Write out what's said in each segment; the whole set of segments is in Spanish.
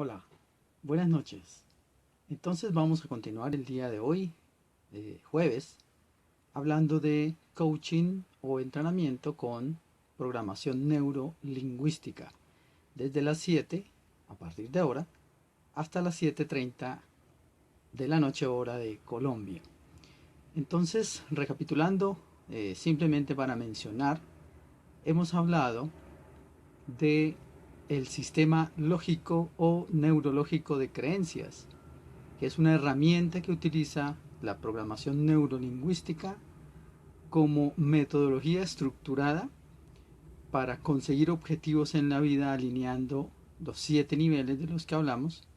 Hola, buenas noches. Entonces vamos a continuar el día de hoy, jueves, hablando de coaching o entrenamiento con programación neurolingüística, desde las 7, a partir de ahora, hasta las 7:30 de la noche hora de Colombia. Entonces, recapitulando, simplemente para mencionar, hemos hablado de el sistema lógico o neurológico de creencias, que es una herramienta que utiliza la programación neurolingüística como metodología estructurada para conseguir objetivos en la vida, alineando los 7 niveles de los que hablamos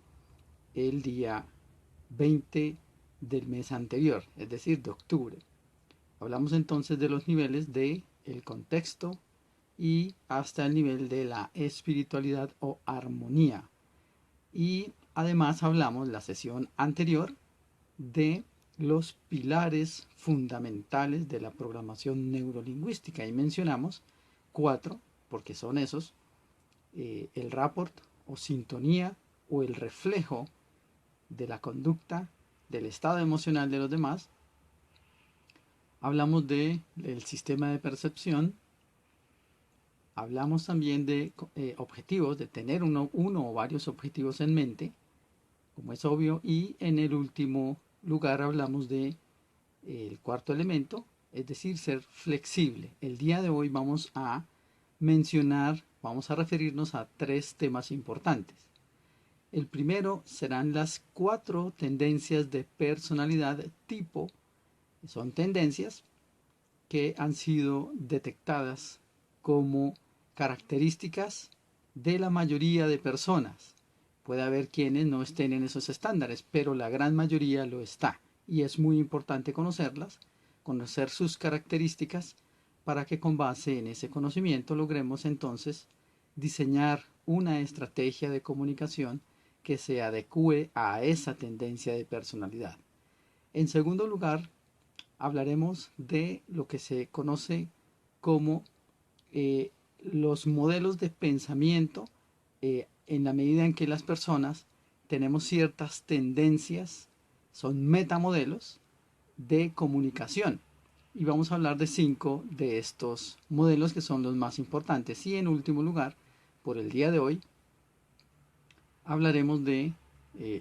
el día 20 del mes anterior, es decir, de octubre. Hablamos entonces de los niveles de el contexto y hasta el nivel de la espiritualidad o armonía. Y además hablamos la sesión anterior de los pilares fundamentales de la programación neurolingüística y mencionamos 4, porque son esos: el rapport o sintonía o el reflejo de la conducta, del estado emocional de los demás. Hablamos del sistema de percepción. Hablamos también de objetivos, de tener uno o varios objetivos en mente, como es obvio. Y en el último lugar hablamos de el cuarto elemento, es decir, ser flexible. El día de hoy vamos a referirnos a 3 temas importantes. El primero serán las 4 tendencias de personalidad tipo. Son tendencias que han sido detectadas como características de la mayoría de personas. Puede haber quienes no estén en esos estándares, pero la gran mayoría lo está. Y es muy importante conocerlas, conocer sus características, para que con base en ese conocimiento logremos entonces diseñar una estrategia de comunicación que se adecue a esa tendencia de personalidad. En segundo lugar, hablaremos de lo que se conoce como eh, los modelos de pensamiento, en la medida en que las personas tenemos ciertas tendencias, son metamodelos de comunicación. Y vamos a hablar de 5 de estos modelos que son los más importantes. Y en último lugar, por el día de hoy, hablaremos de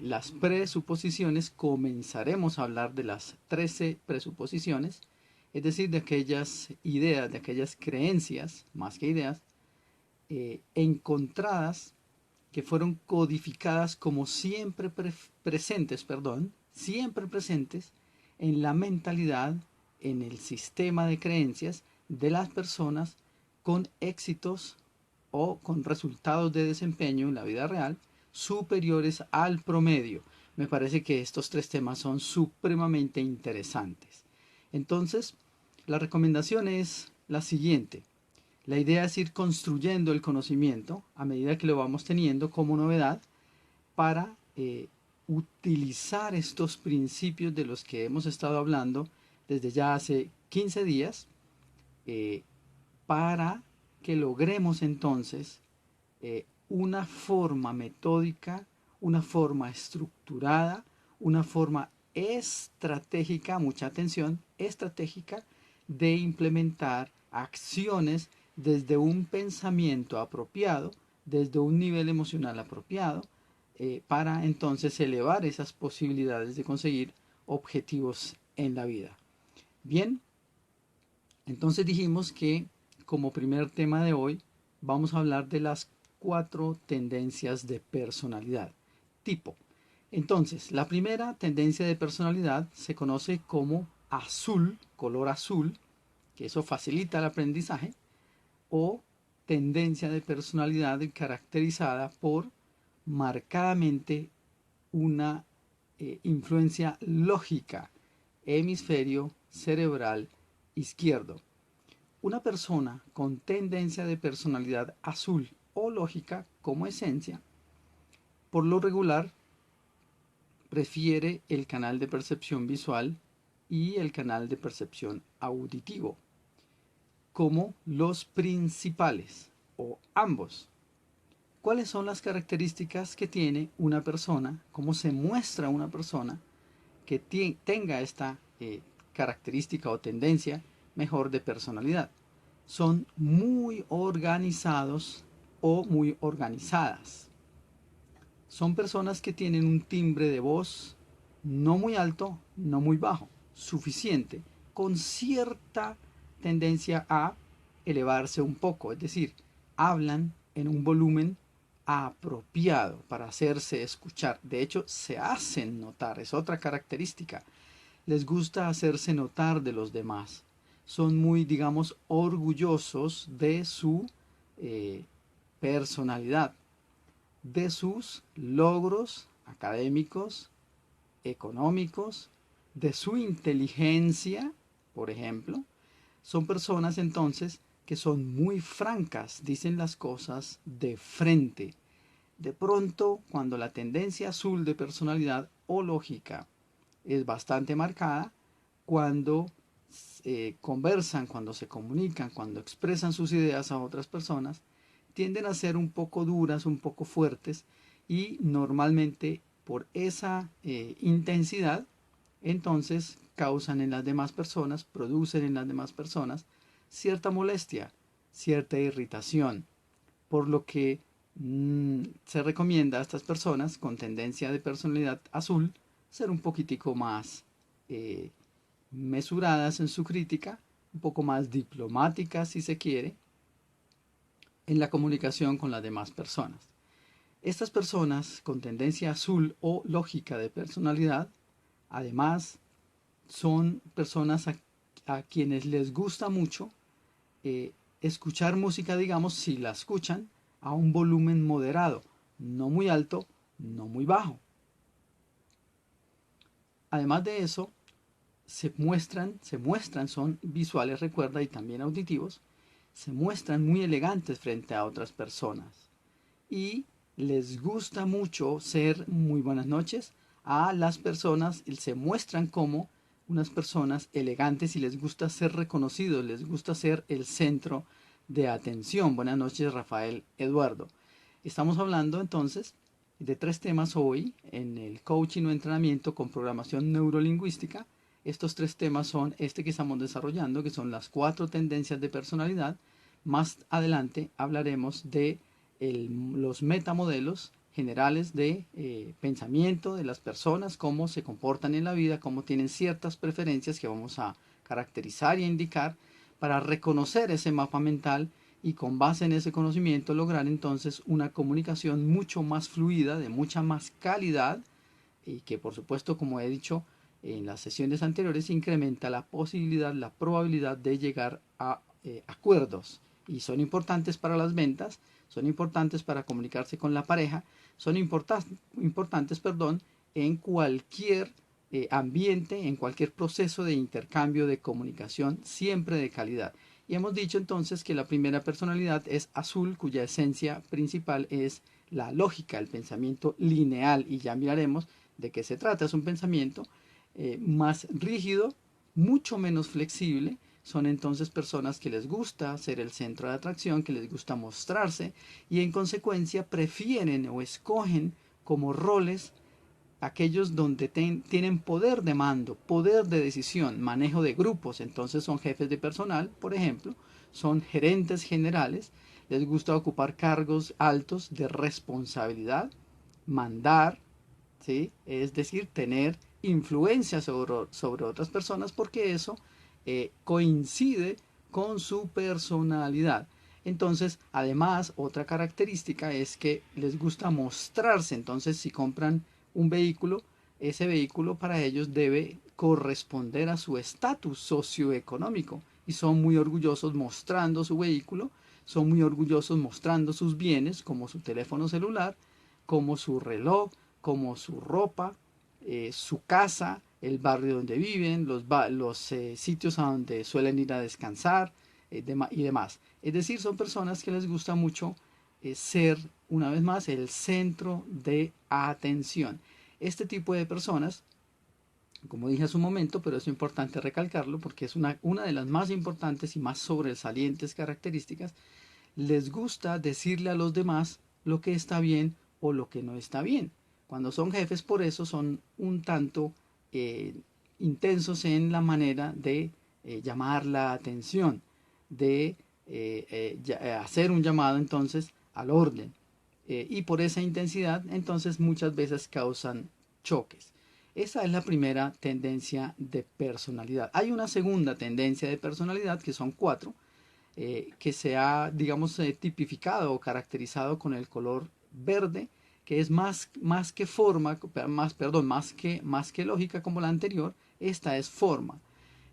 las presuposiciones. Comenzaremos a hablar de las 13 presuposiciones, es decir, de aquellas ideas, de aquellas creencias, más que ideas, encontradas, que fueron codificadas como siempre presentes en la mentalidad, en el sistema de creencias de las personas con éxitos o con resultados de desempeño en la vida real superiores al promedio. Me parece que estos 3 temas son supremamente interesantes. Entonces, la recomendación es la siguiente. La idea es ir construyendo el conocimiento a medida que lo vamos teniendo como novedad, para utilizar estos principios de los que hemos estado hablando desde ya hace 15 días, eh, para que logremos entonces una forma metódica, una forma estructurada, una forma estratégica, mucha atención, estratégica, de implementar acciones desde un pensamiento apropiado, desde un nivel emocional apropiado, para entonces elevar esas posibilidades de conseguir objetivos en la vida. Bien, entonces dijimos que como primer tema de hoy vamos a hablar de las 4 tendencias de personalidad tipo. Entonces, la primera tendencia de personalidad se conoce como azul, color azul, que eso facilita el aprendizaje, o tendencia de personalidad caracterizada por marcadamente una influencia lógica, hemisferio cerebral izquierdo. Una persona con tendencia de personalidad azul o lógica como esencia, por lo regular, prefiere el canal de percepción visual y el canal de percepción auditivo como los principales, o ambos. ¿Cuáles son las características que tiene una persona? ¿Cómo se muestra una persona que tenga esta característica o tendencia mejor de personalidad? Son muy organizados o muy organizadas. Son personas que tienen un timbre de voz no muy alto, no muy bajo, suficiente, con cierta tendencia a elevarse un poco, es decir, hablan en un volumen apropiado para hacerse escuchar. De hecho, se hacen notar, es otra característica. Les gusta hacerse notar de los demás. Son muy, digamos, orgullosos de su personalidad, de sus logros académicos, económicos, de su inteligencia, por ejemplo. Son personas entonces que son muy francas, dicen las cosas de frente. De pronto, cuando la tendencia azul de personalidad o lógica es bastante marcada, cuando conversan, cuando se comunican, cuando expresan sus ideas a otras personas, tienden a ser un poco duras, un poco fuertes, y normalmente por esa intensidad, entonces causan en las demás personas, producen en las demás personas cierta molestia, cierta irritación, por lo que se recomienda a estas personas con tendencia de personalidad azul ser un poquitico más mesuradas en su crítica, un poco más diplomáticas si se quiere, en la comunicación con las demás personas. Estas personas con tendencia azul o lógica de personalidad, además, son personas a quienes les gusta mucho escuchar música, digamos, si la escuchan, a un volumen moderado, no muy alto, no muy bajo. Además de eso, son visuales, recuerda, y también auditivos, se muestran muy elegantes frente a otras personas. Y les gusta mucho ser muy buenas noches a las personas, y se muestran como unas personas elegantes y les gusta ser reconocidos, les gusta ser el centro de atención. Buenas noches, Rafael Eduardo. Estamos hablando entonces de 3 temas hoy en el coaching o entrenamiento con programación neurolingüística. Estos 3 temas son este que estamos desarrollando, que son las 4 tendencias de personalidad. Más adelante hablaremos de los metamodelos generales de pensamiento de las personas, cómo se comportan en la vida, cómo tienen ciertas preferencias que vamos a caracterizar y indicar para reconocer ese mapa mental y con base en ese conocimiento lograr entonces una comunicación mucho más fluida, de mucha más calidad y que por supuesto, como he dicho en las sesiones anteriores, incrementa la posibilidad, la probabilidad de llegar a acuerdos, y son importantes para las ventas, son importantes para comunicarse con la pareja, son importantes en cualquier ambiente, en cualquier proceso de intercambio de comunicación, siempre de calidad. Y hemos dicho entonces que la primera personalidad es azul, cuya esencia principal es la lógica, el pensamiento lineal, y ya miraremos de qué se trata. Es un pensamiento más rígido, mucho menos flexible. Son entonces personas que les gusta ser el centro de atracción, que les gusta mostrarse, y en consecuencia prefieren o escogen como roles aquellos donde tienen poder de mando, poder de decisión, manejo de grupos. Entonces son jefes de personal, por ejemplo, son gerentes generales, les gusta ocupar cargos altos de responsabilidad, mandar, ¿sí? Es decir, tener influencia sobre otras personas, porque eso coincide con su personalidad. Entonces, además, otra característica es que les gusta mostrarse. Entonces, si compran un vehículo, ese vehículo para ellos debe corresponder a su estatus socioeconómico, y son muy orgullosos mostrando su vehículo, son muy orgullosos mostrando sus bienes como su teléfono celular, como su reloj, como su ropa, su casa, el barrio donde viven, los sitios a donde suelen ir a descansar y demás. Es decir, son personas que les gusta mucho ser, una vez más, el centro de atención. Este tipo de personas, como dije hace un momento, pero es importante recalcarlo porque es una de las más importantes y más sobresalientes características, les gusta decirle a los demás lo que está bien o lo que no está bien. Cuando son jefes, por eso son un tanto intensos en la manera de llamar la atención, de hacer un llamado entonces al orden. Y por esa intensidad entonces muchas veces causan choques. Esa es la primera tendencia de personalidad. Hay una segunda tendencia de personalidad, que son cuatro, que se ha, digamos, tipificado o caracterizado con el color verde, que es más que forma, más que lógica como la anterior. Esta es forma.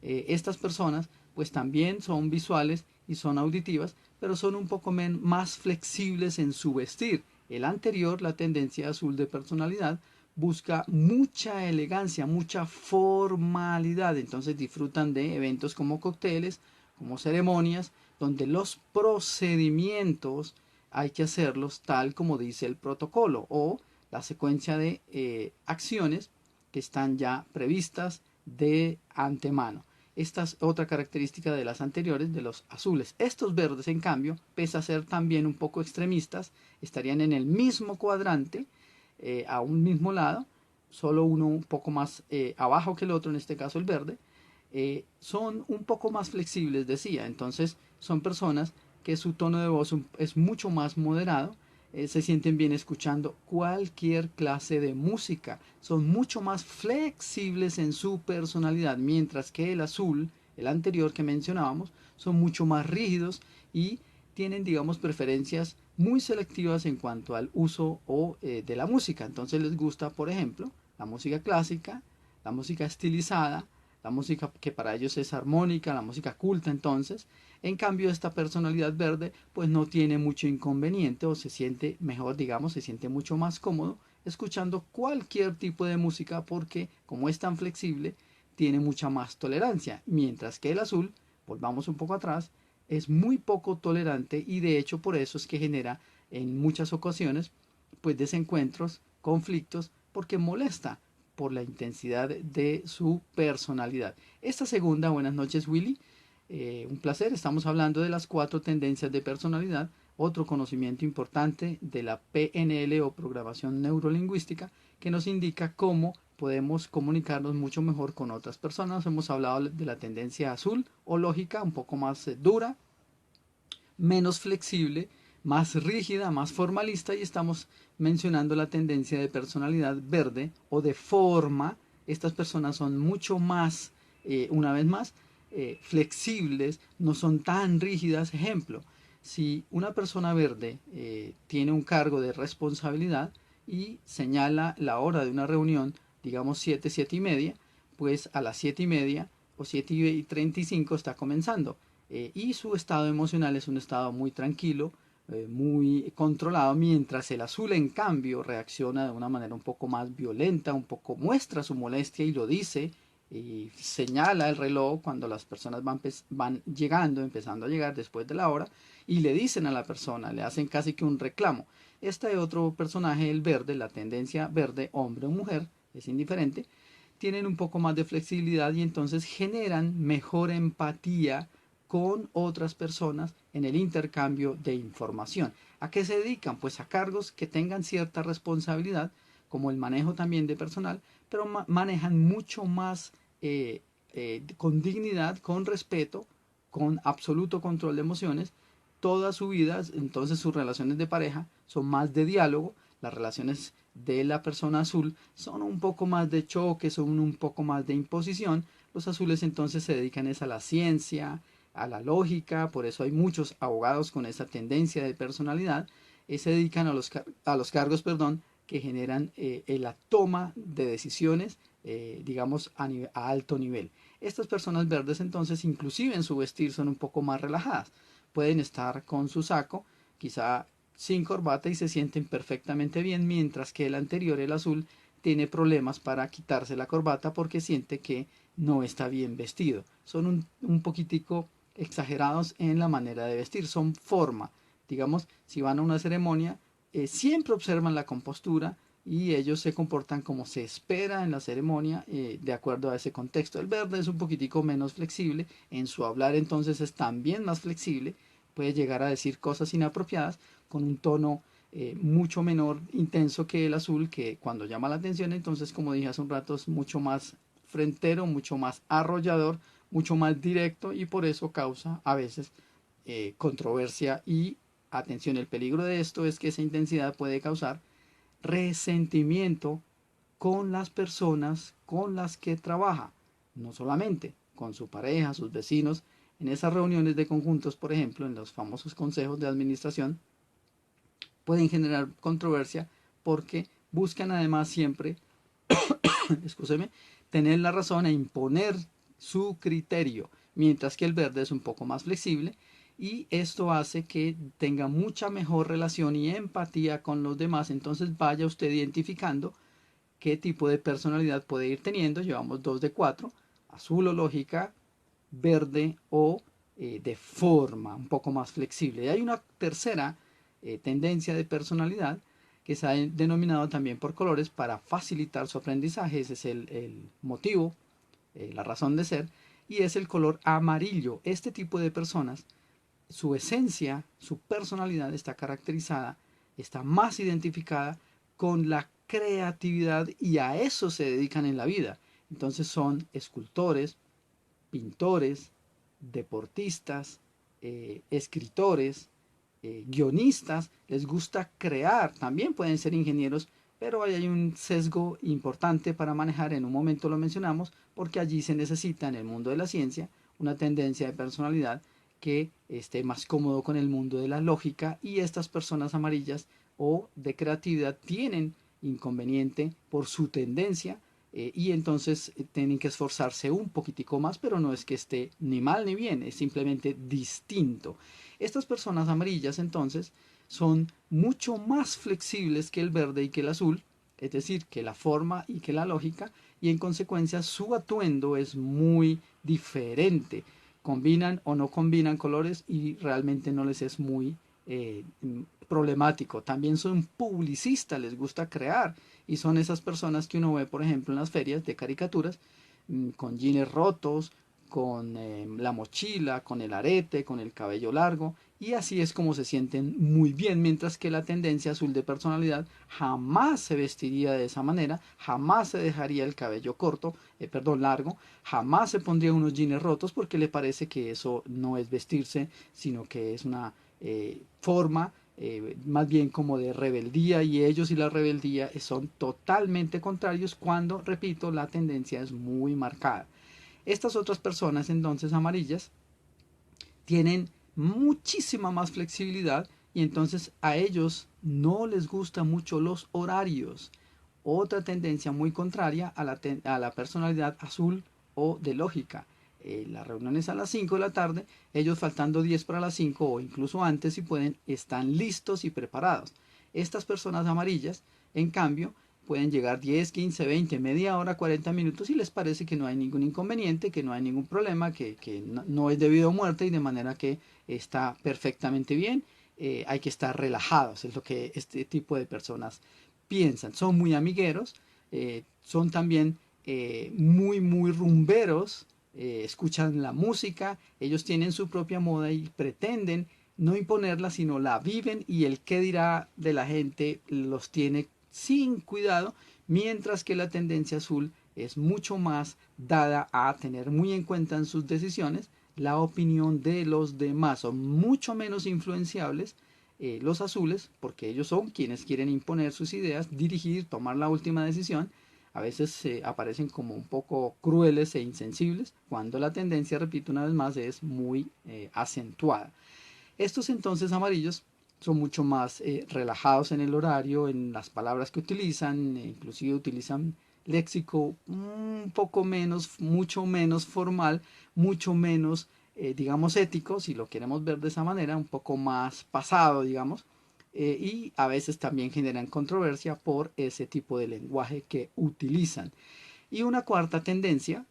Estas personas pues también son visuales y son auditivas, pero son un poco más flexibles en su vestir. El anterior, la tendencia azul de personalidad, busca mucha elegancia, mucha formalidad. Entonces disfrutan de eventos como cócteles, como ceremonias, donde los procedimientos hay que hacerlos tal como dice el protocolo o la secuencia de acciones que están ya previstas de antemano. Esta es otra característica de las anteriores, de los azules. Estos verdes, en cambio, pese a ser también un poco extremistas, estarían en el mismo cuadrante, a un mismo lado, solo uno un poco más abajo que el otro, en este caso el verde. Son un poco más flexibles, decía. Entonces son personas que su tono de voz es mucho más moderado, se sienten bien escuchando cualquier clase de música, son mucho más flexibles en su personalidad, mientras que el azul, el anterior que mencionábamos, son mucho más rígidos y tienen, digamos, preferencias muy selectivas en cuanto al uso de la música. Entonces les gusta, por ejemplo, la música clásica, la música estilizada, la música que para ellos es armónica, la música culta. Entonces, en cambio, esta personalidad verde pues no tiene mucho inconveniente, o se siente mejor, digamos, se siente mucho más cómodo escuchando cualquier tipo de música, porque como es tan flexible tiene mucha más tolerancia, mientras que el azul, volvamos un poco atrás, es muy poco tolerante, y de hecho por eso es que genera en muchas ocasiones pues desencuentros, conflictos, porque molesta por la intensidad de su personalidad. Esta segunda, buenas noches Willy, un placer. Estamos hablando de las cuatro tendencias de personalidad, otro conocimiento importante de la PNL o programación neurolingüística, que nos indica cómo podemos comunicarnos mucho mejor con otras personas. Hemos hablado de la tendencia azul o lógica, un poco más dura, menos flexible, más rígida, más formalista, y estamos mencionando la tendencia de personalidad verde o de forma. Estas personas son mucho más, una vez más, flexibles, no son tan rígidas. Ejemplo, si una persona verde tiene un cargo de responsabilidad y señala la hora de una reunión, digamos 7, 7 y media, pues a las 7 y media o 7:35 está comenzando. Y su estado emocional es un estado muy tranquilo, muy controlado, mientras el azul en cambio reacciona de una manera un poco más violenta, un poco muestra su molestia y lo dice, y señala el reloj cuando las personas van llegando, empezando a llegar después de la hora, y le dicen a la persona, le hacen casi que un reclamo. Este otro personaje, el verde, la tendencia verde, hombre o mujer, es indiferente, tienen un poco más de flexibilidad y entonces generan mejor empatía con otras personas en el intercambio de información. ¿A qué se dedican? Pues a cargos que tengan cierta responsabilidad, como el manejo también de personal, pero manejan mucho más con dignidad, con respeto, con absoluto control de emociones, toda su vida. Entonces sus relaciones de pareja son más de diálogo, las relaciones de la persona azul son un poco más de choque, son un poco más de imposición. Los azules entonces se dedican a la ciencia, a la lógica, por eso hay muchos abogados con esa tendencia de personalidad, se dedican a los cargos, perdón, que generan la toma de decisiones, digamos, a alto nivel. Estas personas verdes entonces, inclusive en su vestir, son un poco más relajadas. Pueden estar con su saco, quizá sin corbata, y se sienten perfectamente bien, mientras que el anterior, el azul, tiene problemas para quitarse la corbata porque siente que no está bien vestido. Son un poquitico exagerados en la manera de vestir, son forma. Digamos, si van a una ceremonia, siempre observan la compostura y ellos se comportan como se espera en la ceremonia, de acuerdo a ese contexto. El verde es un poquitico menos flexible, en su hablar entonces es también más flexible, puede llegar a decir cosas inapropiadas con un tono mucho menor intenso que el azul, que cuando llama la atención, entonces, como dije hace un rato, es mucho más frentero, mucho más arrollador, mucho más directo, y por eso causa a veces controversia. Y atención, el peligro de esto es que esa intensidad puede causar resentimiento con las personas con las que trabaja, no solamente con su pareja, sus vecinos. En esas reuniones de conjuntos, por ejemplo, en los famosos consejos de administración, pueden generar controversia porque buscan además siempre, escúcheme, tener la razón e imponer su criterio, mientras que el verde es un poco más flexible, y esto hace que tenga mucha mejor relación y empatía con los demás. Entonces vaya usted identificando qué tipo de personalidad puede ir teniendo. Llevamos 2 de 4: azul o lógica, verde o de forma un poco más flexible. Y hay una tercera tendencia de personalidad que se ha denominado también por colores para facilitar su aprendizaje. Ese es el motivo, la razón de ser, y es el color amarillo. Este tipo de personas, su esencia, su personalidad está caracterizada, está más identificada con la creatividad, y a eso se dedican en la vida. Entonces son escultores, pintores, deportistas, escritores, guionistas. Les gusta crear, también pueden ser ingenieros, pero ahí hay un sesgo importante para manejar, en un momento lo mencionamos, porque allí se necesita en el mundo de la ciencia una tendencia de personalidad que esté más cómodo con el mundo de la lógica, y estas personas amarillas o de creatividad tienen inconveniente por su tendencia, y entonces tienen que esforzarse un poquitico más, pero no es que esté ni mal ni bien, es simplemente distinto. Estas personas amarillas entonces son mucho más flexibles que el verde y que el azul, es decir, que la forma y que la lógica, y en consecuencia su atuendo es muy diferente. Combinan o no combinan colores y realmente no les es muy eh, problemático. También son publicistas, les gusta crear, y son esas personas que uno ve, por ejemplo, en las ferias de caricaturas, con jeans rotos, con la mochila, con el arete, con el cabello largo, y así es como se sienten muy bien, mientras que la tendencia azul de personalidad jamás se vestiría de esa manera, jamás se dejaría el cabello corto, largo, jamás se pondría unos jeans rotos, porque le parece que eso no es vestirse, sino que es una forma más bien como de rebeldía, y ellos y la rebeldía son totalmente contrarios cuando, repito, la tendencia es muy marcada. Estas otras personas entonces amarillas tienen muchísima más flexibilidad, y entonces a ellos no les gustan mucho los horarios. Otra tendencia muy contraria a la personalidad azul o de lógica. Las reuniones a las 5 de la tarde, ellos faltando 10 para las 5 o incluso antes si pueden, están listos y preparados. Estas personas amarillas, en cambio, pueden llegar 10, 15, 20, media hora, 40 minutos, y les parece que no hay ningún inconveniente, que no hay ningún problema, que no es debido a muerte, y de manera que está perfectamente bien. Hay que estar relajados, es lo que este tipo de personas piensan. Son muy amigueros, son también muy rumberos, escuchan la música, ellos tienen su propia moda y pretenden no imponerla, sino la viven, y el qué dirá de la gente los tiene sin cuidado, mientras que la tendencia azul es mucho más dada a tener muy en cuenta en sus decisiones la opinión de los demás. Son mucho menos influenciables los azules, porque ellos son quienes quieren imponer sus ideas, dirigir, tomar la última decisión. A veces aparecen como un poco crueles e insensibles, cuando la tendencia, repito una vez más, es muy acentuada. Estos entonces amarillos son mucho más relajados en el horario, en las palabras que utilizan, inclusive utilizan léxico un poco menos, mucho menos formal, mucho menos, digamos, ético, si lo queremos ver de esa manera, un poco más pasado, digamos, y a veces también generan controversia por ese tipo de lenguaje que utilizan. Y una cuarta tendencia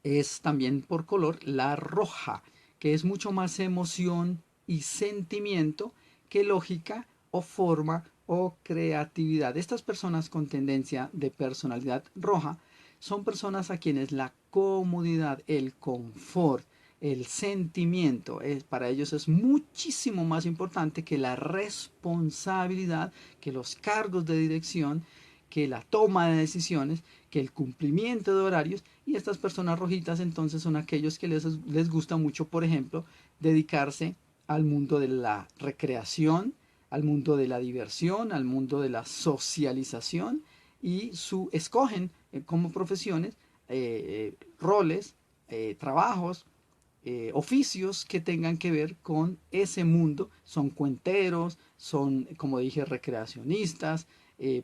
es también por color la roja, que es mucho más emoción y sentimiento que lógica o forma o creatividad. Estas personas con tendencia de personalidad roja son personas a quienes la comodidad, el confort, el sentimiento. Para ellos es muchísimo más importante que la responsabilidad, que los cargos de dirección, que la toma de decisiones, que el cumplimiento de horarios. Y estas personas rojitas entonces son aquellos que les gusta mucho, por ejemplo, dedicarse al mundo de la recreación, al mundo de la diversión, al mundo de la socialización, y escogen como profesiones roles, trabajos, oficios que tengan que ver con ese mundo. Son cuenteros, son, como dije, recreacionistas,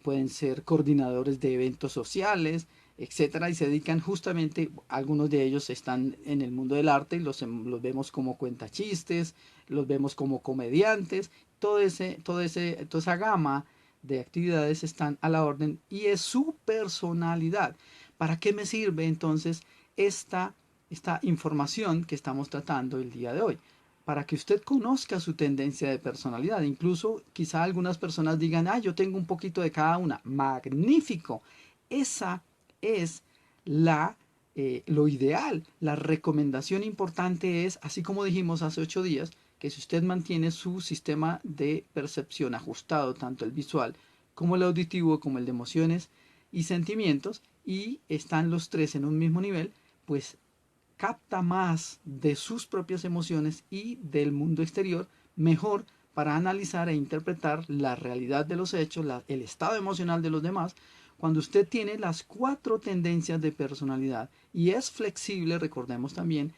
pueden ser coordinadores de eventos sociales, etcétera, y se dedican justamente, algunos de ellos están en el mundo del arte y los vemos como cuentachistes, los vemos como comediantes, toda esa gama de actividades están a la orden y es su personalidad. ¿Para qué me sirve entonces esta información que estamos tratando el día de hoy? Para que usted conozca su tendencia de personalidad. Incluso quizá algunas personas digan, yo tengo un poquito de cada una. Magnífico. Esa es lo ideal. La recomendación importante es, así como dijimos hace 8 días, que si usted mantiene su sistema de percepción ajustado, tanto el visual como el auditivo, como el de emociones y sentimientos, y están los tres en un mismo nivel, pues capta más de sus propias emociones y del mundo exterior mejor para analizar e interpretar la realidad de los hechos, el estado emocional de los demás. Cuando usted tiene las 4 tendencias de personalidad y es flexible, recordemos también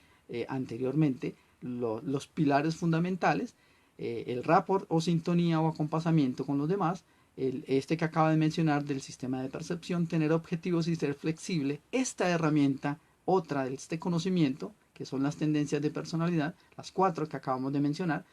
anteriormente los pilares fundamentales, el rapport o sintonía o acompasamiento con los demás, este que acaba de mencionar del sistema de percepción, tener objetivos y ser flexible. Esta herramienta, otra de este conocimiento, que son las tendencias de personalidad, las 4 que acabamos de mencionar,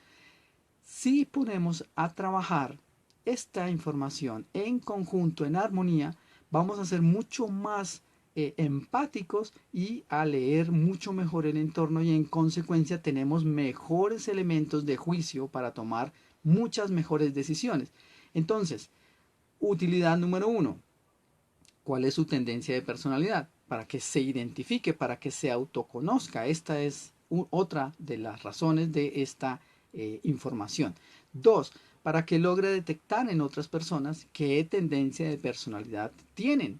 si ponemos a trabajar esta información en conjunto, en armonía, vamos a ser mucho más empáticos y a leer mucho mejor el entorno, y en consecuencia tenemos mejores elementos de juicio para tomar muchas mejores decisiones. Entonces, utilidad número 1. ¿Cuál es su tendencia de personalidad? Para que se identifique, para que se autoconozca. Esta es otra de las razones de esta información. 2. Para que logre detectar en otras personas qué tendencia de personalidad tienen.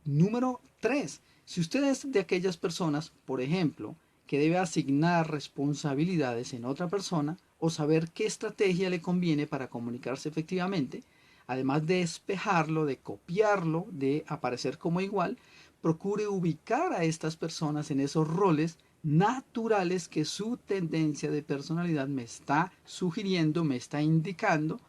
Número 3. Si usted es de aquellas personas, por ejemplo, que debe asignar responsabilidades en otra persona o saber qué estrategia le conviene para comunicarse efectivamente, además de espejarlo, de copiarlo, de aparecer como igual, procure ubicar a estas personas en esos roles naturales que su tendencia de personalidad me está sugiriendo, me está indicando,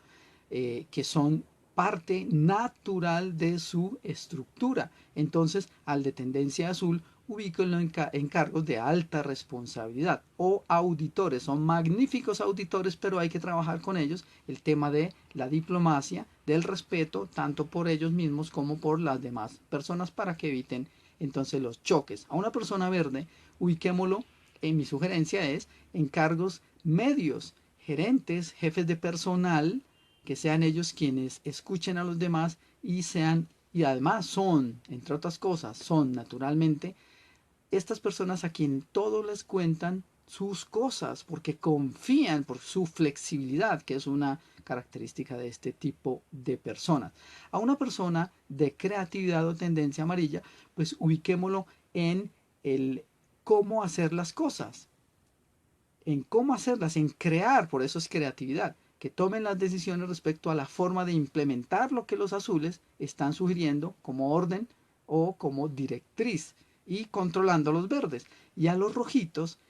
que son parte natural de su estructura. Entonces, al de tendencia azul, ubíquenlo en cargos de alta responsabilidad o auditores. Son magníficos auditores, pero hay que trabajar con ellos el tema de la diplomacia, del respeto, tanto por ellos mismos como por las demás personas, para que eviten entonces los choques. A una persona verde, ubiquémoslo, mi sugerencia es en cargos medios, gerentes, jefes de personal, que sean ellos quienes escuchen a los demás y además son, entre otras cosas, son naturalmente estas personas a quien todos les cuentan sus cosas, porque confían por su flexibilidad, que es una característica de este tipo de personas. A una persona de creatividad o tendencia amarilla, pues ubiquémoslo en el cómo hacer las cosas, en cómo hacerlas, en crear, por eso es creatividad, que tomen las decisiones respecto a la forma de implementar lo que los azules están sugiriendo como orden o como directriz, y controlando a los verdes. Y a los rojitos,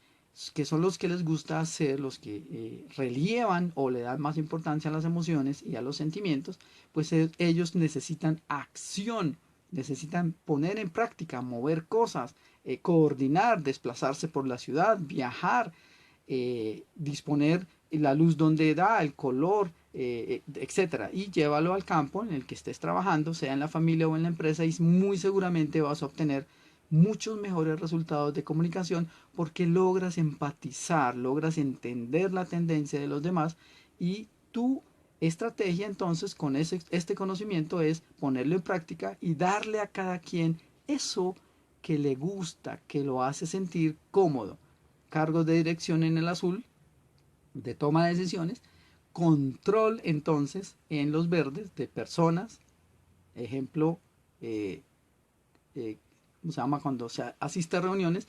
que son los que les gusta hacer, los que relievan o le dan más importancia a las emociones y a los sentimientos, pues ellos necesitan acción, necesitan poner en práctica, mover cosas, coordinar, desplazarse por la ciudad, viajar, disponer la luz donde da, el color, etcétera, y llévalo al campo en el que estés trabajando, sea en la familia o en la empresa, y muy seguramente vas a obtener muchos mejores resultados de comunicación, porque logras empatizar, logras entender la tendencia de los demás, y tu estrategia entonces con este conocimiento es ponerlo en práctica y darle a cada quien eso que le gusta, que lo hace sentir cómodo. cargos de dirección en el azul, de toma de decisiones, control entonces en los verdes de personas, ejemplo, eh, ¿cómo se llama? Cuando se asiste a reuniones,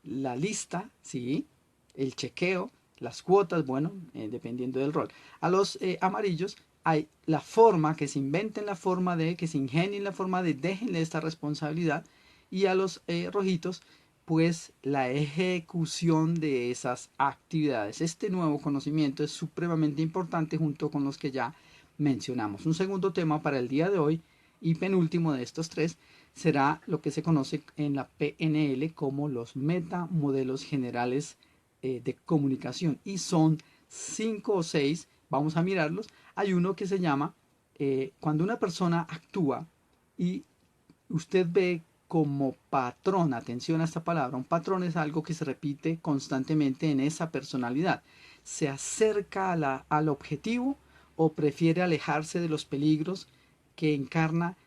la lista, ¿sí? El chequeo, las cuotas, bueno, dependiendo del rol. A los amarillos hay la forma, que se inventen la forma de, que se ingenien la forma de, déjenle esta responsabilidad. Y a los rojitos, pues la ejecución de esas actividades. Este nuevo conocimiento es supremamente importante junto con los que ya mencionamos. Un segundo tema para el día de hoy y penúltimo de estos tres será lo que se conoce en la PNL como los metamodelos generales de comunicación, y son 5 o 6, vamos a mirarlos. Hay uno que se llama cuando una persona actúa y usted ve como patrón, atención a esta palabra, un patrón es algo que se repite constantemente en esa personalidad. Se acerca al objetivo o prefiere alejarse de los peligros que encarna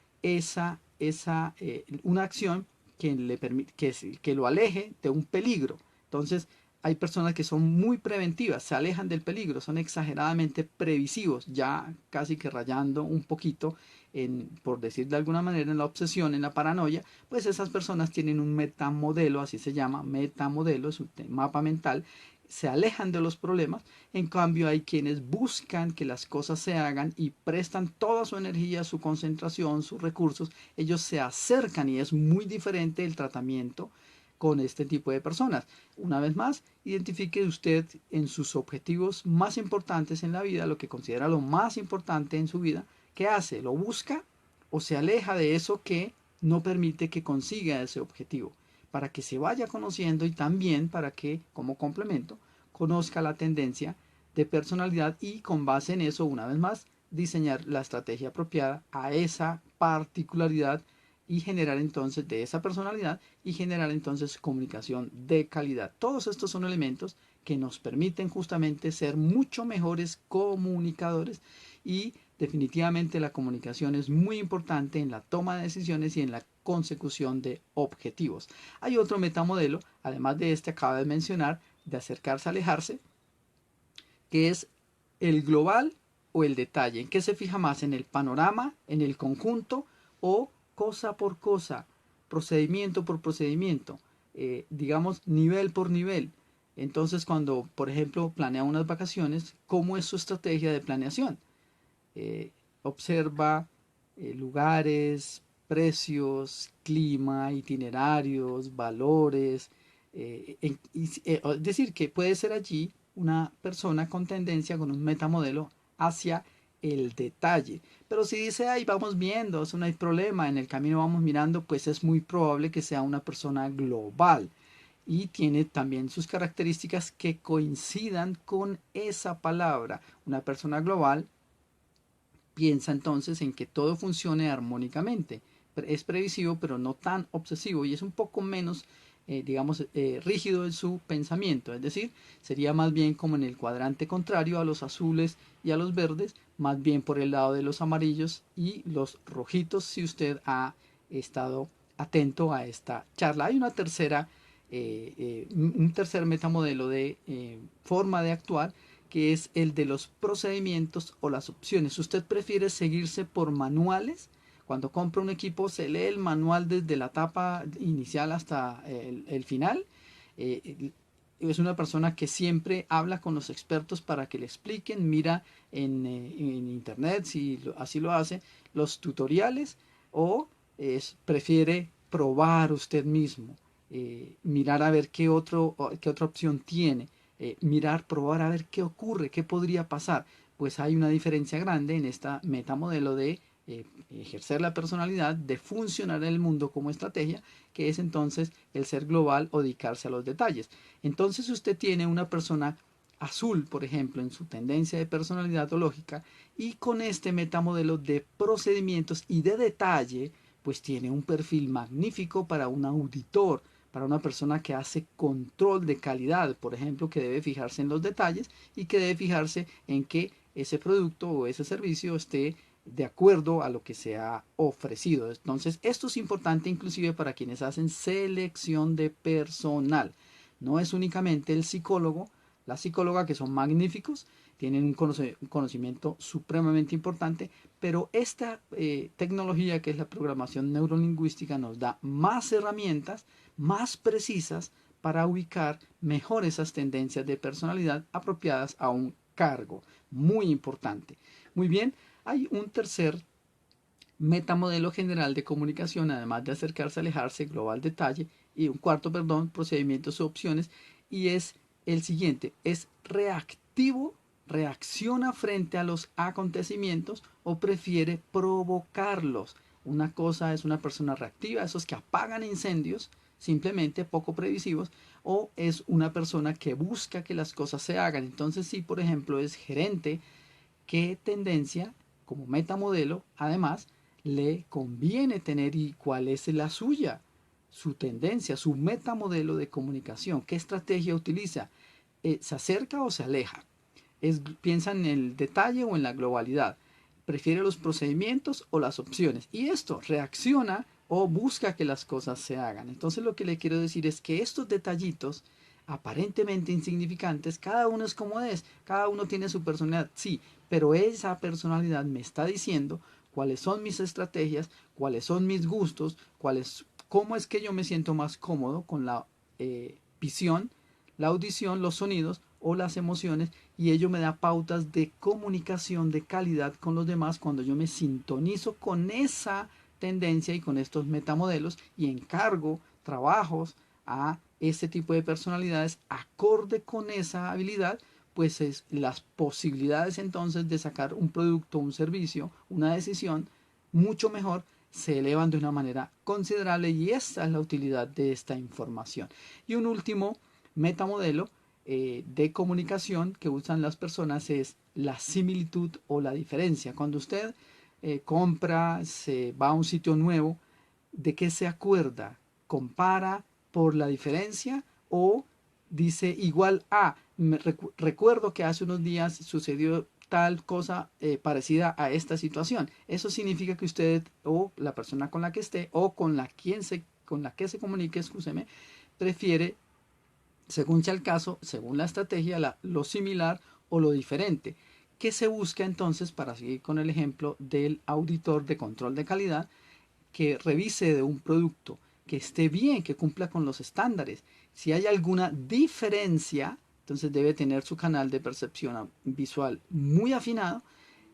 una acción que le permite que lo aleje de un peligro. Entonces, hay personas que son muy preventivas, se alejan del peligro, son exageradamente previsivos, ya casi que rayando un poquito por decir de alguna manera, en la obsesión, en la paranoia. Pues esas personas tienen un metamodelo, así se llama, metamodelo, es un mapa mental, se alejan de los problemas. En cambio, hay quienes buscan que las cosas se hagan y prestan toda su energía, su concentración, sus recursos. Ellos se acercan y es muy diferente el tratamiento con este tipo de personas. Una vez más, identifique usted en sus objetivos más importantes en la vida, lo que considera lo más importante en su vida. ¿Qué hace? ¿Lo busca o se aleja de eso que no permite que consiga ese objetivo? Para que se vaya conociendo y también para que, como complemento, conozca la tendencia de personalidad y con base en eso, una vez más, diseñar la estrategia apropiada a esa particularidad y generar entonces de esa personalidad y generar entonces comunicación de calidad. Todos estos son elementos que nos permiten justamente ser mucho mejores comunicadores, y definitivamente la comunicación es muy importante en la toma de decisiones y en la consecución de objetivos. Hay otro metamodelo, además de este acaba de mencionar, de acercarse, alejarse, que es el global o el detalle. ¿En qué se fija más? ¿En el panorama, en el conjunto o cosa por cosa, procedimiento por procedimiento, digamos nivel por nivel? Entonces, cuando, por ejemplo, planea unas vacaciones, ¿cómo es su estrategia de planeación? eh, Observa lugares, precios, clima, itinerarios, valores. Es decir, que puede ser allí una persona con tendencia, con un metamodelo hacia el detalle. Pero si dice, ahí vamos viendo, eso no hay problema, en el camino vamos mirando, pues es muy probable que sea una persona global y tiene también sus características que coincidan con esa palabra. Una persona global piensa entonces en que todo funcione armónicamente. Es previsivo, pero no tan obsesivo, y es un poco menos, digamos, rígido en su pensamiento. Es decir, sería más bien como en el cuadrante contrario a los azules y a los verdes, más bien por el lado de los amarillos y los rojitos, si usted ha estado atento a esta charla. Hay una tercera, un tercer metamodelo de forma de actuar, que es el de los procedimientos o las opciones. ¿Usted prefiere seguirse por manuales? Cuando compra un equipo, se lee el manual desde la etapa inicial hasta el final. Es una persona que siempre habla con los expertos para que le expliquen, mira en internet, si así lo hace, los tutoriales, o prefiere probar usted mismo, mirar a ver qué otra opción tiene, mirar, probar a ver qué ocurre, qué podría pasar. Pues hay una diferencia grande en esta metamodelo de ejercer la personalidad, de funcionar en el mundo como estrategia, que es entonces el ser global o dedicarse a los detalles. Entonces usted tiene una persona azul, por ejemplo, en su tendencia de personalidad o lógica, y con este metamodelo de procedimientos y de detalle, pues tiene un perfil magnífico para un auditor, para una persona que hace control de calidad, por ejemplo, que debe fijarse en los detalles y que debe fijarse en que ese producto o ese servicio esté de acuerdo a lo que se ha ofrecido. Entonces, esto es importante inclusive para quienes hacen selección de personal. No es únicamente el psicólogo, la psicóloga, que son magníficos, tienen un conocimiento supremamente importante, pero esta tecnología, que es la programación neurolingüística, nos da más herramientas, más precisas, para ubicar mejor esas tendencias de personalidad apropiadas a un cargo. Muy importante. Muy bien, hay un tercer metamodelo general de comunicación, además de acercarse, alejarse, global, detalle, y un cuarto, perdón, procedimientos o opciones, y es el siguiente: es reactivo, reacciona frente a los acontecimientos o prefiere provocarlos. Una cosa es una persona reactiva, esos que apagan incendios, simplemente poco previsivos, o es una persona que busca que las cosas se hagan. Entonces, si por ejemplo es gerente, ¿qué tendencia como metamodelo además le conviene tener y cuál es la suya? Su tendencia, su metamodelo de comunicación, ¿qué estrategia utiliza? ¿Se acerca o se aleja? ¿Piensa en el detalle o en la globalidad? ¿Prefiere los procedimientos o las opciones? Y esto reacciona o busca que las cosas se hagan. Entonces, lo que le quiero decir es que estos detallitos aparentemente insignificantes, cada uno es como es, cada uno tiene su personalidad, sí, pero esa personalidad me está diciendo cuáles son mis estrategias, cuáles son mis gustos, cómo es que yo me siento más cómodo con la visión, la audición, los sonidos o las emociones, y ello me da pautas de comunicación de calidad con los demás cuando yo me sintonizo con esa tendencia y con estos metamodelos y encargo trabajos a este tipo de personalidades acorde con esa habilidad. Pues es las posibilidades entonces de sacar un producto, un servicio, una decisión mucho mejor, se elevan de una manera considerable, y esta es la utilidad de esta información. Y un último metamodelo de comunicación que usan las personas es la similitud o la diferencia. Cuando usted compra, se va a un sitio nuevo, ¿de qué se acuerda? ¿Compara por la diferencia o dice igual a? Recuerdo que hace unos días sucedió tal cosa parecida a esta situación. Eso significa que usted, o la persona con la que esté, o con la que se comunique, escúcheme, prefiere, según sea el caso, según la estrategia, lo similar o lo diferente. ¿Qué se busca entonces, para seguir con el ejemplo del auditor de control de calidad? Que revise de un producto, que esté bien, que cumpla con los estándares. Si hay alguna diferencia, entonces debe tener su canal de percepción visual muy afinado,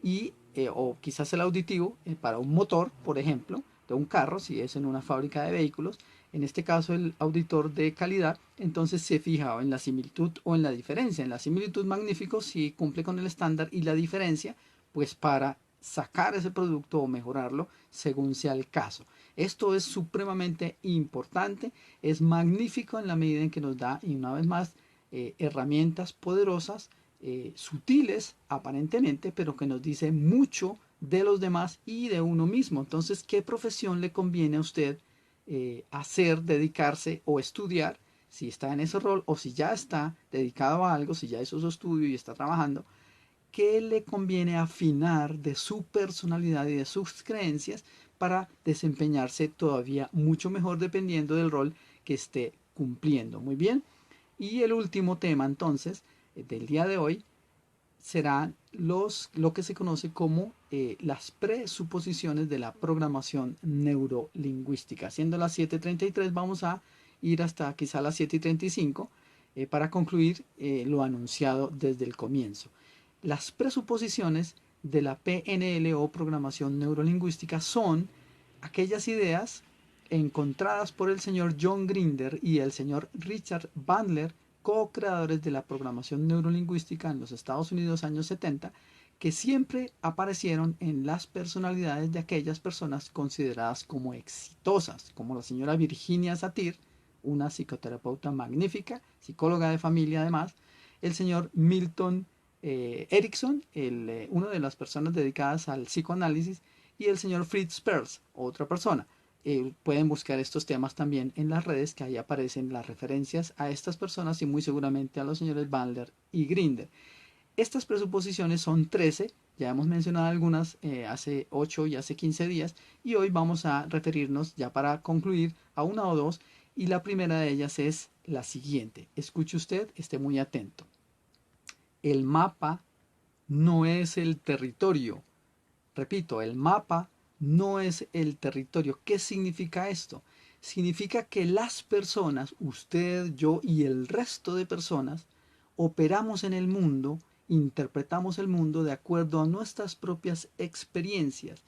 y o quizás el auditivo para un motor, por ejemplo, de un carro, si es en una fábrica de vehículos. En este caso, el auditor de calidad entonces se fija en la similitud o en la diferencia. En la similitud, magnífico, si cumple con el estándar, y la diferencia, pues para sacar ese producto o mejorarlo según sea el caso. Esto es supremamente importante, es magnífico en la medida en que nos da, y una vez más, herramientas poderosas, sutiles aparentemente, pero que nos dice mucho de los demás y de uno mismo. Entonces, ¿qué profesión le conviene a usted hacer, dedicarse o estudiar? Si está en ese rol, o si ya está dedicado a algo, si ya hizo su estudio y está trabajando, ¿qué le conviene afinar de su personalidad y de sus creencias para desempeñarse todavía mucho mejor dependiendo del rol que esté cumpliendo? Muy bien. Y el último tema entonces del día de hoy serán lo que se conoce como las presuposiciones de la programación neurolingüística. Siendo las 7:33, vamos a ir hasta quizá las 7:35 para concluir lo anunciado desde el comienzo. Las presuposiciones de la PNL o programación neurolingüística son aquellas ideas encontradas por el señor John Grinder y el señor Richard Bandler, co-creadores de la programación neurolingüística en los Estados Unidos años 70, que siempre aparecieron en las personalidades de aquellas personas consideradas como exitosas, como la señora Virginia Satir, una psicoterapeuta magnífica, psicóloga de familia además, el señor Milton Erickson, una de las personas dedicadas al psicoanálisis, y el señor Fritz Perls, otra persona. Pueden buscar estos temas también en las redes, que ahí aparecen las referencias a estas personas y muy seguramente a los señores Bandler y Grinder. Estas presuposiciones son 13, ya hemos mencionado algunas hace 8 y hace 15 días, y hoy vamos a referirnos, ya para concluir, a una o dos, Y la primera de ellas es la siguiente. Escuche usted, esté muy atento. El mapa no es el territorio. Repito, el mapa no es el territorio. ¿Qué significa esto? Significa que las personas, usted, yo y el resto de personas, operamos en el mundo, interpretamos el mundo de acuerdo a nuestras propias experiencias.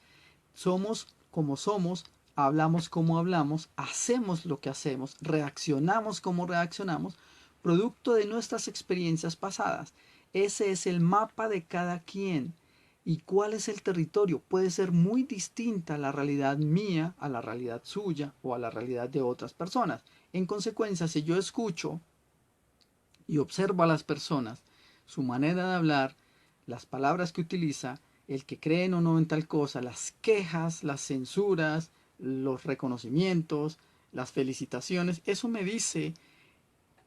Somos como somos, hablamos como hablamos, hacemos lo que hacemos, reaccionamos como reaccionamos, producto de nuestras experiencias pasadas. Ese es el mapa de cada quien. ¿Y cuál es el territorio? Puede ser muy distinta la realidad mía a la realidad suya o a la realidad de otras personas. En consecuencia, si yo escucho y observo a las personas, su manera de hablar, las palabras que utiliza, el que creen o no en tal cosa, las quejas, las censuras, los reconocimientos, las felicitaciones, eso me dice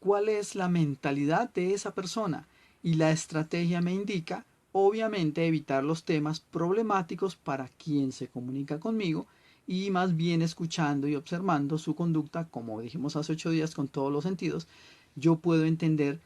cuál es la mentalidad de esa persona y la estrategia me indica, obviamente, evitar los temas problemáticos para quien se comunica conmigo y más bien escuchando y observando su conducta, como dijimos hace 8 días, con todos los sentidos, yo puedo entender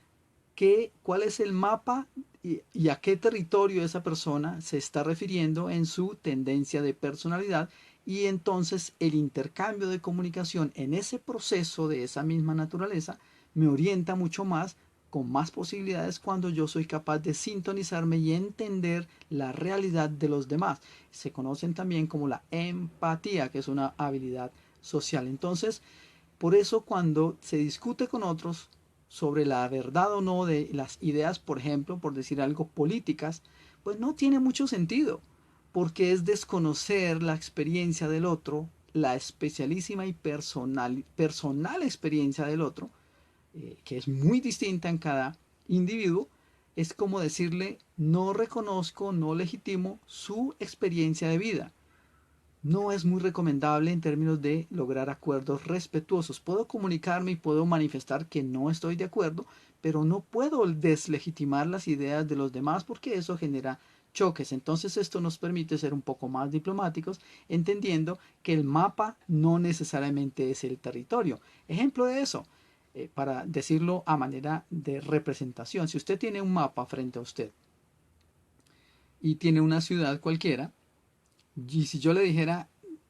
cuál es el mapa y a qué territorio esa persona se está refiriendo en su tendencia de personalidad y entonces el intercambio de comunicación en ese proceso de esa misma naturaleza me orienta mucho más con más posibilidades cuando yo soy capaz de sintonizarme y entender la realidad de los demás. Se conocen también como la empatía, que es una habilidad social. Entonces, por eso cuando se discute con otros sobre la verdad o no de las ideas, por ejemplo, por decir algo, políticas, pues no tiene mucho sentido, porque es desconocer la experiencia del otro, la especialísima y personal experiencia del otro, que es muy distinta en cada individuo. Es como decirle, no reconozco, no legitimo su experiencia de vida. No es muy recomendable en términos de lograr acuerdos respetuosos. Puedo comunicarme y puedo manifestar que no estoy de acuerdo, pero no puedo deslegitimar las ideas de los demás porque eso genera choques. Entonces esto nos permite ser un poco más diplomáticos, entendiendo que el mapa no necesariamente es el territorio. Ejemplo de eso, para decirlo a manera de representación, si usted tiene un mapa frente a usted y tiene una ciudad cualquiera, y si yo le dijera,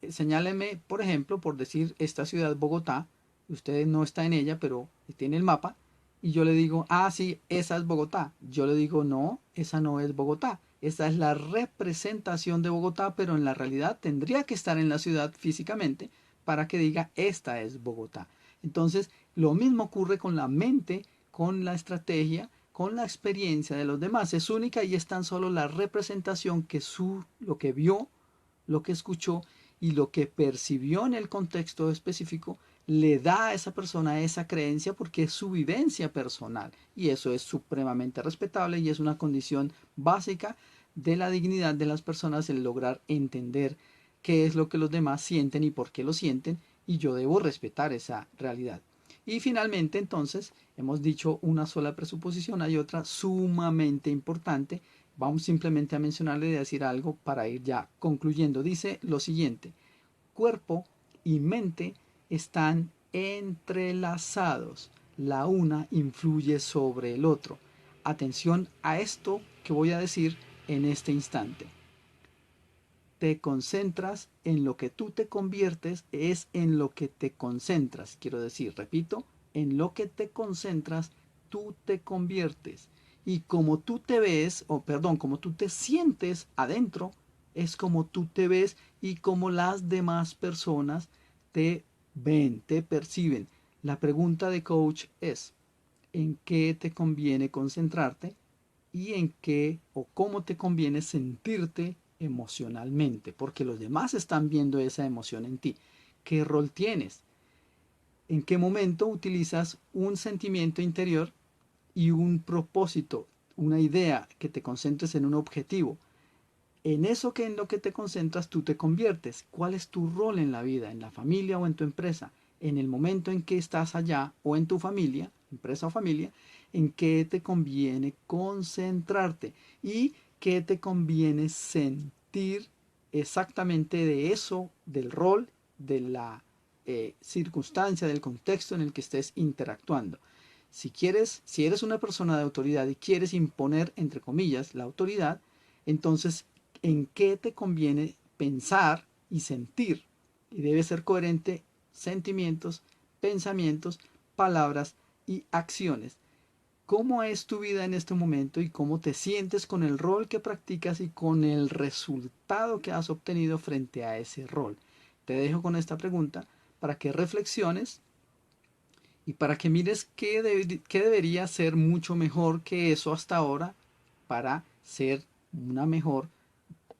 señáleme, por ejemplo, por decir esta ciudad Bogotá, usted no está en ella, pero tiene el mapa, y yo le digo, ah, sí, esa es Bogotá. Yo le digo, no, esa no es Bogotá. Esa es la representación de Bogotá, pero en la realidad tendría que estar en la ciudad físicamente para que diga, esta es Bogotá. Entonces, lo mismo ocurre con la mente, con la estrategia, con la experiencia de los demás. Es única y es tan solo la representación que lo que vio, lo que escuchó y lo que percibió en el contexto específico le da a esa persona esa creencia porque es su vivencia personal y eso es supremamente respetable y es una condición básica de la dignidad de las personas el lograr entender qué es lo que los demás sienten y por qué lo sienten y yo debo respetar esa realidad. Y finalmente entonces hemos dicho una sola presuposición, hay otra sumamente importante. Vamos simplemente a mencionarle y decir algo para ir ya concluyendo. Dice lo siguiente, cuerpo y mente están entrelazados. La una influye sobre el otro. Atención a esto que voy a decir en este instante. Te concentras en lo que tú te conviertes, es en lo que te concentras. Quiero decir, repito, en lo que te concentras, tú te conviertes. Y como tú te ves, o perdón, como tú te sientes adentro, es como tú te ves y como las demás personas te ven, te perciben. La pregunta de coach es, ¿en qué te conviene concentrarte? Y en qué o cómo te conviene sentirte emocionalmente, porque los demás están viendo esa emoción en ti. ¿Qué rol tienes? ¿En qué momento utilizas un sentimiento interior y un propósito, una idea, que te concentres en un objetivo? En eso que en lo que te concentras tú te conviertes. ¿Cuál es tu rol en la vida, en la familia o en tu empresa? En el momento en que estás allá o en tu familia, empresa o familia, en qué te conviene concentrarte y qué te conviene sentir exactamente de eso, del rol, de la circunstancia, del contexto en el que estés interactuando. Si eres una persona de autoridad y quieres imponer, entre comillas, la autoridad, entonces, ¿en qué te conviene pensar y sentir? Y debe ser coherente sentimientos, pensamientos, palabras y acciones. ¿Cómo es tu vida en este momento y cómo te sientes con el rol que practicas y con el resultado que has obtenido frente a ese rol? Te dejo con esta pregunta para que reflexiones y para que mires qué debería ser mucho mejor que eso hasta ahora para ser un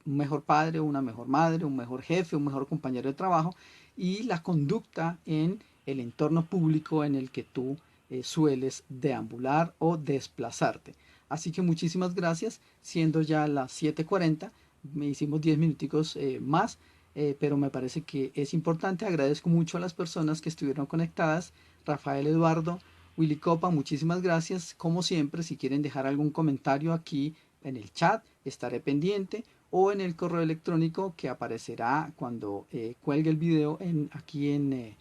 mejor padre, una mejor madre, un mejor jefe, un mejor compañero de trabajo y la conducta en el entorno público en el que tú sueles deambular o desplazarte. Así que muchísimas gracias, siendo ya las 7:40, me hicimos 10 minuticos más, pero me parece que es importante. Agradezco mucho a las personas que estuvieron conectadas. Rafael Eduardo, Willy Copa, muchísimas gracias. Como siempre, si quieren dejar algún comentario aquí en el chat, estaré pendiente, o en el correo electrónico que aparecerá cuando cuelgue el video aquí en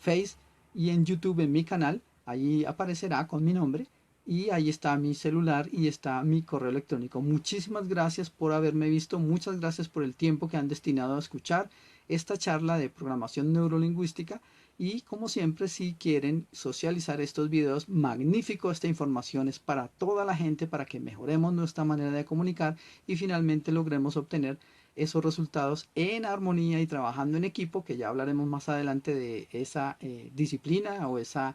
Face y en YouTube en mi canal. Ahí aparecerá con mi nombre y ahí está mi celular y está mi correo electrónico. Muchísimas gracias por haberme visto, muchas gracias por el tiempo que han destinado a escuchar esta charla de programación neurolingüística. Y como siempre, si quieren socializar estos videos, magnífico, esta información es para toda la gente, para que mejoremos nuestra manera de comunicar y finalmente logremos obtener esos resultados en armonía y trabajando en equipo, que ya hablaremos más adelante de esa disciplina o ese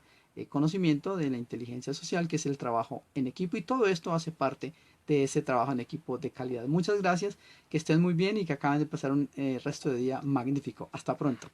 conocimiento de la inteligencia social, que es el trabajo en equipo, y todo esto hace parte de ese trabajo en equipo de calidad. Muchas gracias, que estén muy bien y que acaben de pasar un resto de día magnífico. Hasta pronto.